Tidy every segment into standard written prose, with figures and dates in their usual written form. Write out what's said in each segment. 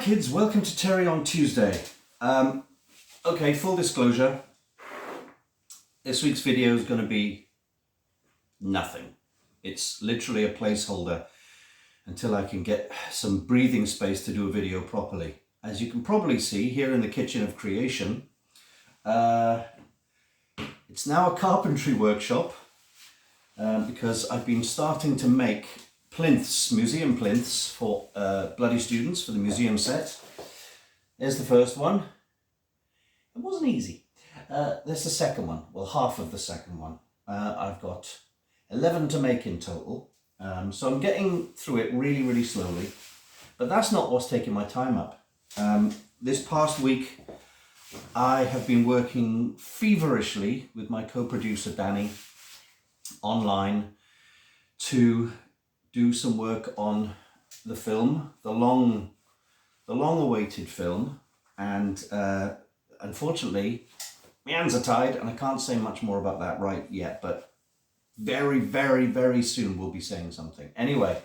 kids, welcome to Terry on Tuesday. Okay, full disclosure, this week's video is going to be nothing. It's literally a placeholder until I can get some breathing space to do a video properly. As you can probably see here in the kitchen of creation, it's now a carpentry workshop because I've been starting to make plinths, museum plinths for bloody students for the museum set. There's the first one. It wasn't easy. There's the second one, well, half of the second one. I've got 11 to make in total. So I'm getting through it really, really slowly, but that's not what's taking my time up. This past week, I have been working feverishly with my co-producer Danny online to do some work on the film, the long-awaited film, and unfortunately, my hands are tied and I can't say much more about that right yet, but very, very, very soon we'll be saying something. Anyway,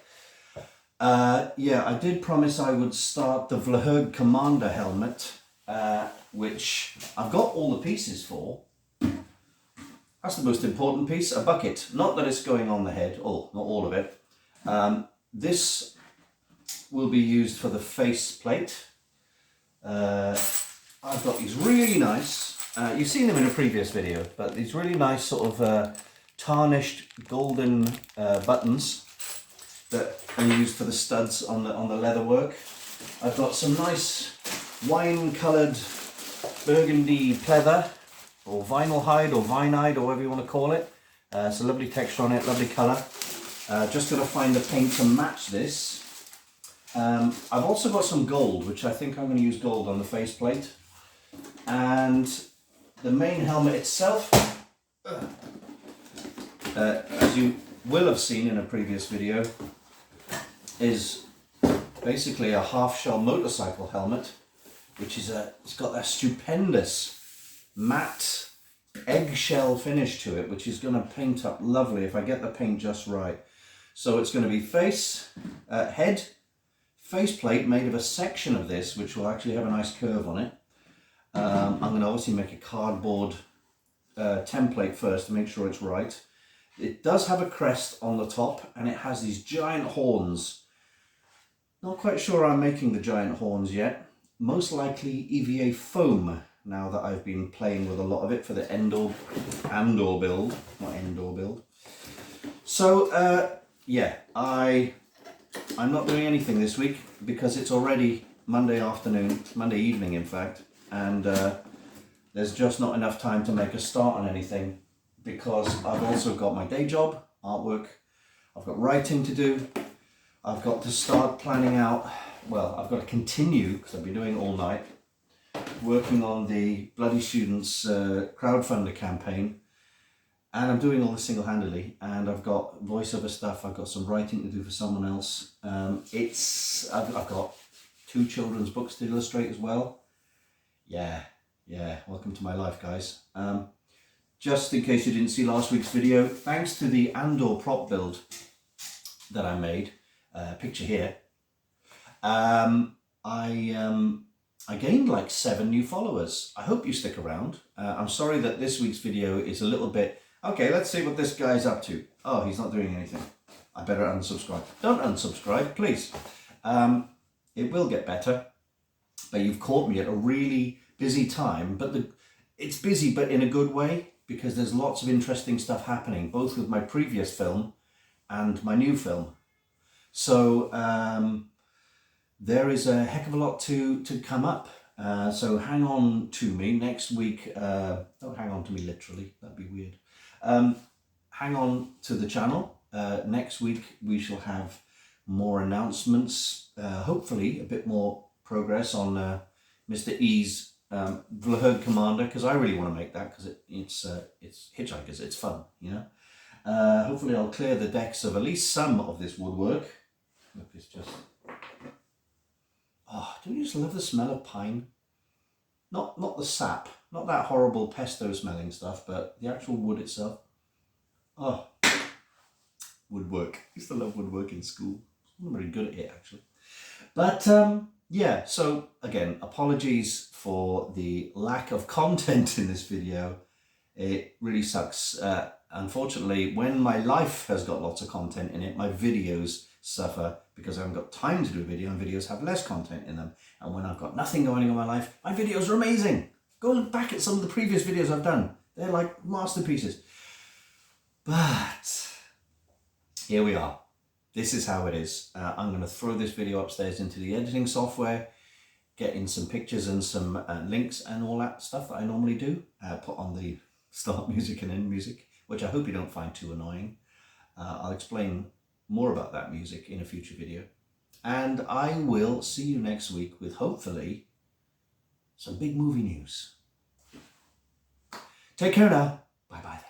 yeah, I did promise I would start the Vlhug Commander helmet, which I've got all the pieces for. That's the most important piece, a bucket. Not that it's going on the head, not all of it. This will be used for the face plate. I've got these really nice, you've seen them in a previous video, but these really nice sort of tarnished golden buttons that are used for the studs on the leather work. I've got some nice wine-coloured burgundy pleather, or vinyl hide, or vinide, or whatever you want to call it. It's a lovely texture on it, lovely colour. Just got to find the paint to match this. I've also got some gold, which I think I'm going to use gold on the faceplate. And the main helmet itself, as you will have seen in a previous video, is basically a half-shell motorcycle helmet, which is it's got that stupendous matte eggshell finish to it, which is going to paint up lovely if I get the paint just right. So it's going to be head, faceplate made of a section of this, which will actually have a nice curve on it. I'm going to obviously make a cardboard template first to make sure it's right. It does have a crest on the top and it has these giant horns. Not quite sure I'm making the giant horns yet. Most likely EVA foam, now that I've been playing with a lot of it for the Andor build, not Endor build. So yeah, I'm not doing anything this week because it's already Monday afternoon, Monday evening in fact, and there's just not enough time to make a start on anything because I've also got my day job, artwork, I've got writing to do, I've got to start planning out, well, I've got to continue, because I've been doing it all night, working on the Bloody Students crowdfunder campaign, and I'm doing all this single-handedly, and I've got voiceover stuff, I've got some writing to do for someone else. I've got 2 children's books to illustrate as well. Yeah, welcome to my life, guys. Just in case you didn't see last week's video, thanks to the Andor prop build that I made, picture here, I gained like 7 new followers. I hope you stick around. I'm sorry that this week's video is a little bit, okay, let's see what this guy's up to. Oh, he's not doing anything. I better unsubscribe. Don't unsubscribe, please. It will get better, but you've caught me at a really busy time, but it's busy, but in a good way, because there's lots of interesting stuff happening, both with my previous film and my new film. So, there is a heck of a lot to come up, so hang on to me next week. Don't hang on to me literally, that'd be weird. Hang on to the channel. Next week we shall have more announcements, hopefully a bit more progress on Mr. E's Vlhug Commander, because I really want to make that, because it's Hitchhikers, it's fun, you know. Hopefully I'll clear the decks of at least some of this woodwork. Look, it's just... Oh, don't you just love the smell of pine? Not the sap, not that horrible pesto smelling stuff, but the actual wood itself. Oh, woodwork. I used to love woodwork in school. I wasn't very good at it actually. But yeah, so again, apologies for the lack of content in this video. It really sucks. Unfortunately, when my life has got lots of content in it, my videos suffer because I haven't got time to do a video, and videos have less content in them. And when I've got nothing going on in my life, my videos are amazing. Go look back at some of the previous videos I've done. They're like masterpieces. But here we are. This is how it is. I'm going to throw this video upstairs into the editing software, get in some pictures and some links and all that stuff that I normally do. Put on the start music and end music, which I hope you don't find too annoying. I'll explain more about that music in a future video. And I will see you next week with hopefully some big movie news. Take care now. Bye bye.